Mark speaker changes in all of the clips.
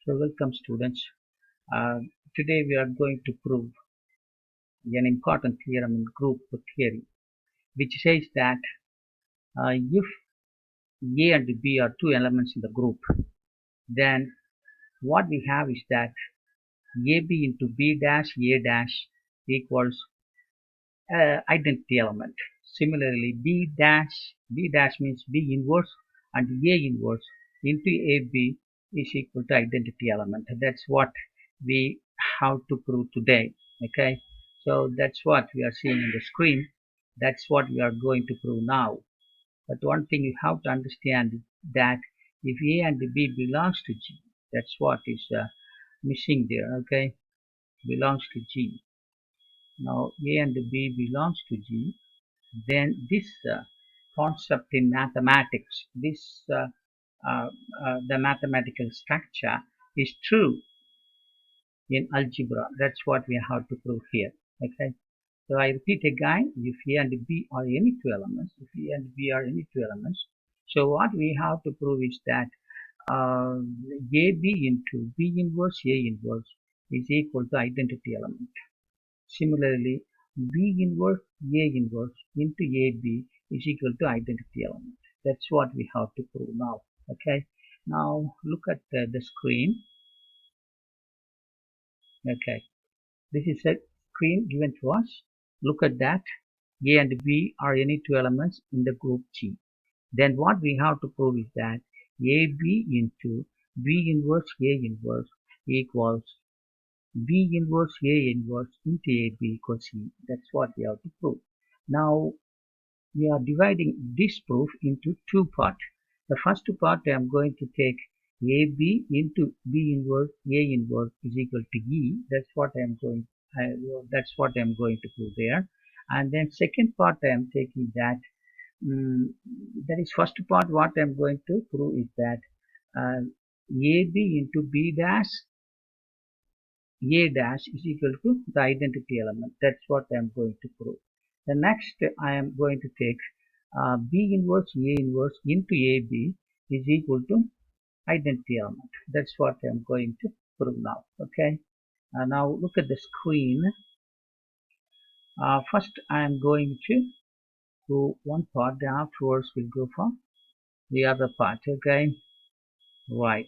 Speaker 1: So welcome students. Uh, Today we are going to prove an important theorem in group theory, which says that if A and B are two elements in the group, then what we have is that AB into B dash A dash equals identity element. Similarly, B dash means B inverse and A inverse into AB is equal to identity element. That's what we have to prove today. Okay, so that's what we are seeing in the screen. That's what we are going to prove now. But one thing you have to understand is that if A and B belongs to G, that's what is missing there. Okay, belongs to G. Now A and B belongs to G, then this concept in mathematics, the mathematical structure is true in algebra. That's what we have to prove here. Okay. So I repeat again, if A and B are any two elements, so what we have to prove is that AB into B inverse A inverse is equal to identity element. Similarly, B inverse A inverse into AB is equal to identity element. That's what we have to prove now. Okay. Now look at the screen. Okay. This is a screen given to us. Look at that. A and B are any two elements in the group G. Then what we have to prove is that AB into B inverse A inverse equals B inverse A inverse into AB equals C. That's what we have to prove. Now we are dividing this proof into two parts. The first part I am going to take AB into B inverse A inverse is equal to E. That's what I am going to prove there. And then second part I am taking that that is first part. What I am going to prove is that AB into B dash A dash is equal to the identity element. That's what I am going to prove. The next I am going to take B inverse A inverse into AB is equal to identity element. That's what I am going to prove now. Okay. Now look at the screen. First I am going to do one part, then afterwards we'll go for the other part. Okay. Right.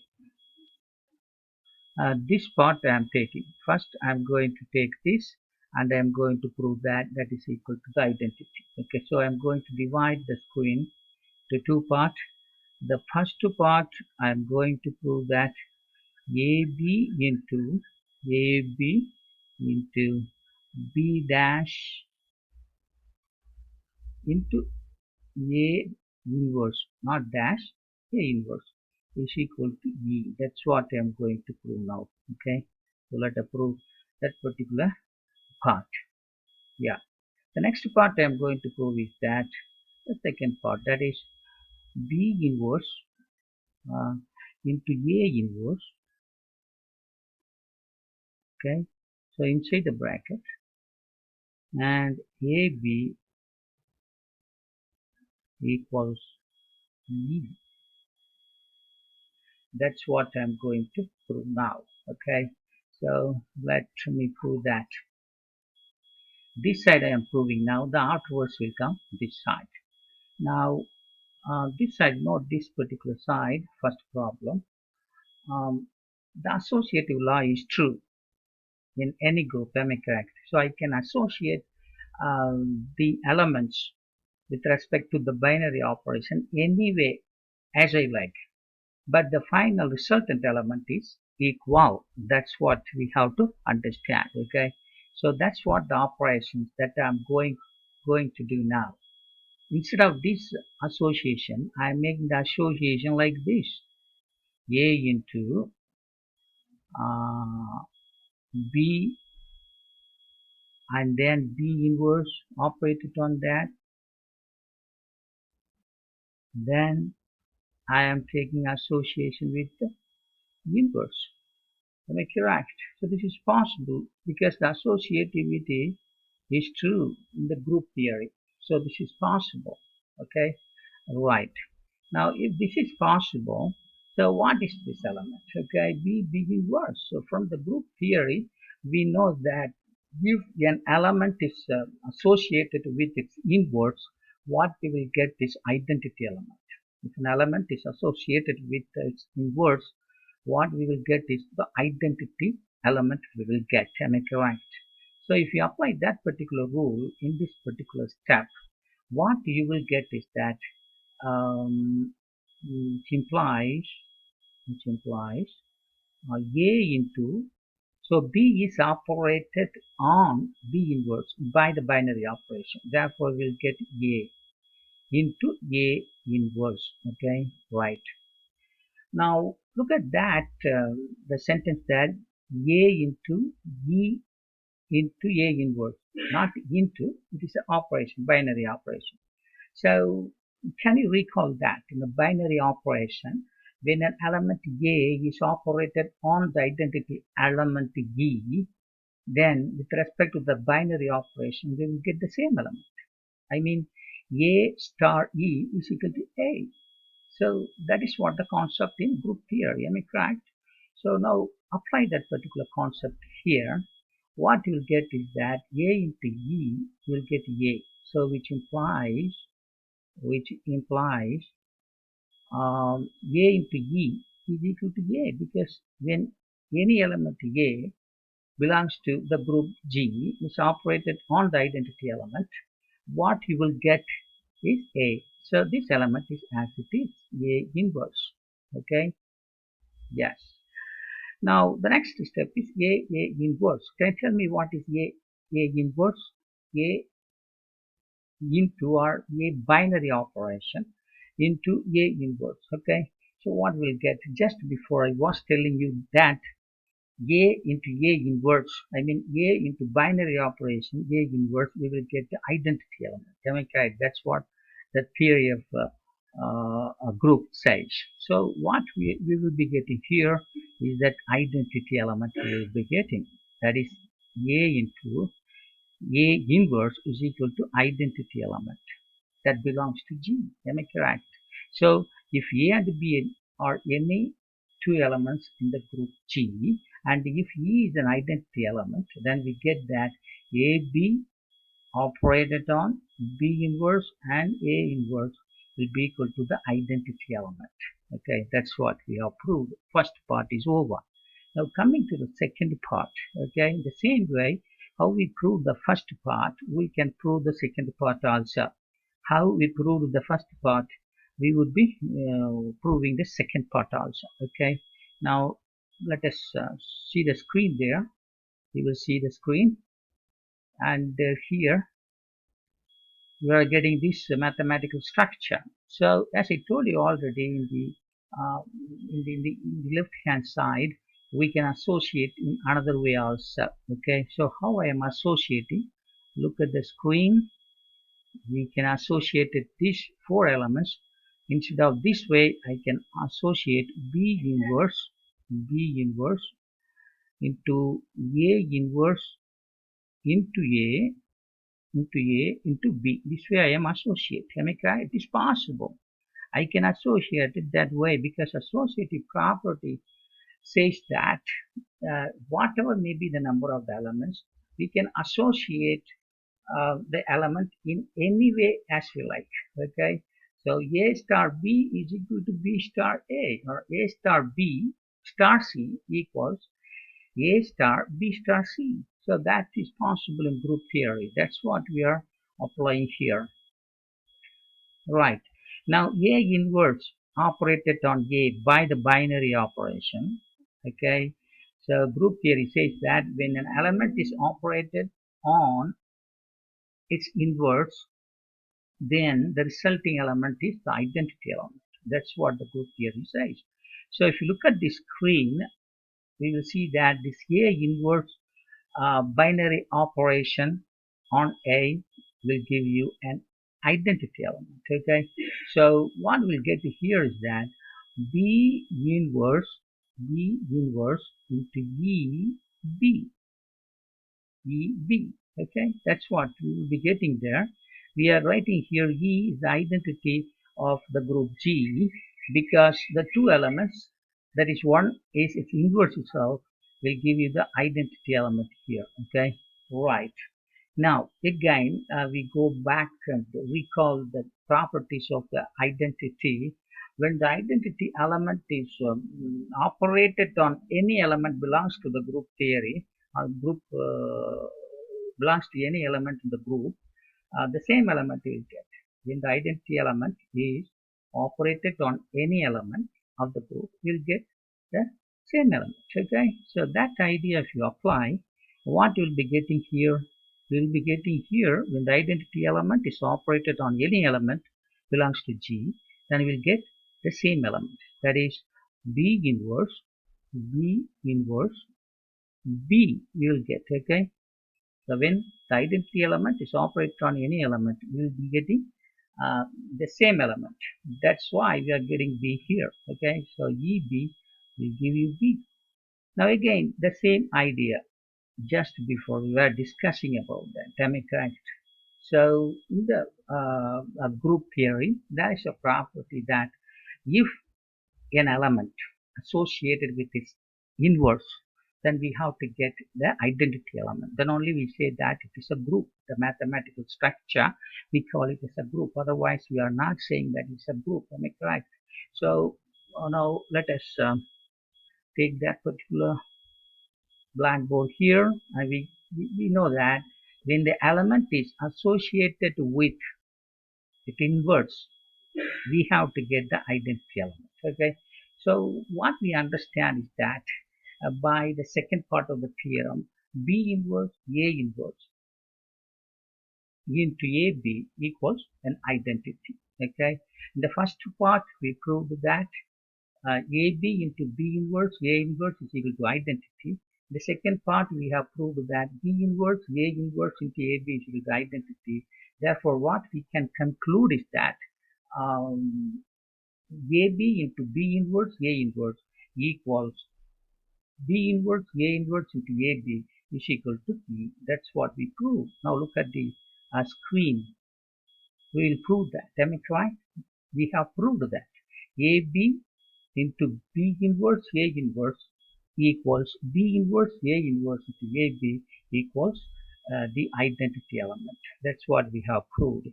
Speaker 1: This part I am taking. First I am going to take this and I am going to prove that that is equal to the identity. Okay, so I am going to divide the screen to two parts. The first part I am going to prove that AB into B dash into A inverse, not dash, A inverse is equal to E. That's what I am going to prove now. Okay, so let us prove that particular part. Yeah, the next part I am going to prove is that the second part, that is B inverse into A inverse. Okay, so inside the bracket, and AB equals E. That's what I'm going to prove now. Okay, so let me prove that. This side I am proving now. The afterwards will come this side. Now this side, not this particular side. First problem. The associative law is true in any group. Am I correct? So I can associate the elements with respect to the binary operation any way as I like. But the final resultant element is equal. That's what we have to understand. Okay, so that's what the operations that I'm going to do now. Instead of this association, I'm making the association like this: A into B and then B inverse operated on that. Then I am taking association with the inverse. Am I correct? So this is possible because the associativity is true in the group theory. So this is possible. Okay, right. Now if this is possible, So what is this element? Okay, B big inverse. So from the group theory, we know that if an element is associated with its inverse, what we will get is identity element. If an element is associated with its inverse, what we will get is the identity element we will get. Am I correct? So if you apply that particular rule in this particular step, what you will get is that um, which implies A into, so B is operated on B inverse by the binary operation. Therefore, we'll get A into A inverse. Okay, right. Now, look at that, the sentence that A into E into A inverse, not into, it is an operation, binary operation. So can you recall that in a binary operation, when an element A is operated on the identity element E, then with respect to the binary operation, we will get the same element. I mean, A star E is equal to A. So that is what the concept in group theory. Am I correct? So now apply that particular concept here. What you'll get is that A into E will get A. So which implies A into E is equal to A, because when any element A belongs to the group G is operated on the identity element, what you will get is A. So this element is as it is, A inverse. Okay? Yes. Now the next step is A inverse. Can you tell me what is A inverse? A into or A binary operation into A inverse. Okay, so what we'll get, just before I was telling you that A into A inverse, I mean A into binary operation, A inverse, we will get the identity element. Am I correct? That's what the theory of a group says. So what we will be getting here is that identity element we will be getting. That is A into A inverse is equal to identity element that belongs to G. Am I correct? So if A and B are any two elements in the group G, and if E is an identity element, then we get that AB operated on B inverse and A inverse will be equal to the identity element. Okay, that's what we have proved. First part is over. Now coming to the second part, okay, in the same way, how we prove the first part, we can prove the second part also. How we proved the first part, we would be proving the second part also. Okay, now let us see the screen there. You will see the screen, and here we are getting this mathematical structure. So as I told you already, uh, in the left hand side, we can associate in another way also. Okay, so how I am associating, look at the screen. We can associate these four elements. Instead of this way, I can associate B inverse into A inverse into A into B. This way I am associate. Am I correct? It is possible. I can associate it that way because associative property says that whatever may be the number of the elements, we can associate the element in any way as we like. Okay, so A star B is equal to B star A, or A star B star C equals A star B star C. So that is possible in group theory. That's what we are applying here. Right. Now A inverse operated on A by the binary operation. Okay, so group theory says that when an element is operated on its inverse, then the resulting element is the identity element. That's what the group theory says. So if you look at the screen, we will see that this A inverse binary operation on A will give you an identity element. Okay, so what we'll get here is that B inverse into EB. Okay, that's what we will be getting there. We are writing here E is the identity of the group G, because the two elements, that is one is its inverse itself, will give you the identity element here. Okay, right. Now again, we go back and recall the properties of the identity. When the identity element is operated on any element belongs to the group theory, or group belongs to any element in the group, the same element you will get. When the identity element is operated on any element of the group, you'll get the same element. Okay, so that idea, if you apply, what you'll be getting here, you'll be getting here when the identity element is operated on any element belongs to G, then we'll get the same element. That is B inverse, B inverse, B you'll get. Okay, so when the identity element is operated on any element, we will be getting the same element. That's why we are getting B here. Okay, so EB will give you B. Now again, the same idea just before we were discussing about that. Am I correct? So in the group theory, there is a property that if an element associated with its inverse, then we have to get the identity element. Then only we say that it is a group. The mathematical structure, we call it as a group. Otherwise, we are not saying that it's a group. Am I correct? So now let us take that particular blackboard here, and we know that when the element is associated with its inverse, we have to get the identity element. Okay, so what we understand is that by the second part of the theorem, B inverse A inverse into AB equals an identity. Okay, in the first part we proved that AB into B inverse A inverse is equal to identity. In the second part we have proved that B inverse A inverse into AB is equal to identity. Therefore what we can conclude is that AB into B inverse A inverse equals B inverse A inverse into AB is equal to B. That's what we prove. Now look at the screen. We will prove that. Am I right? We have proved that AB into B inverse A inverse equals B inverse A inverse into AB equals the identity element. That's what we have proved.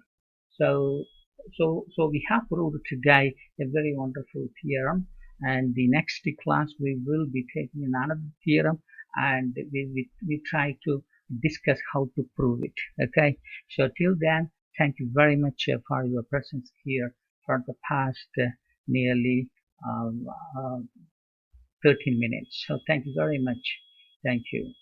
Speaker 1: So we have proved today a very wonderful theorem, and the next class we will be taking another theorem, and we try to discuss how to prove it. Okay, so till then, thank you very much for your presence here for the past nearly um, uh, 13 minutes. So thank you very much. Thank you.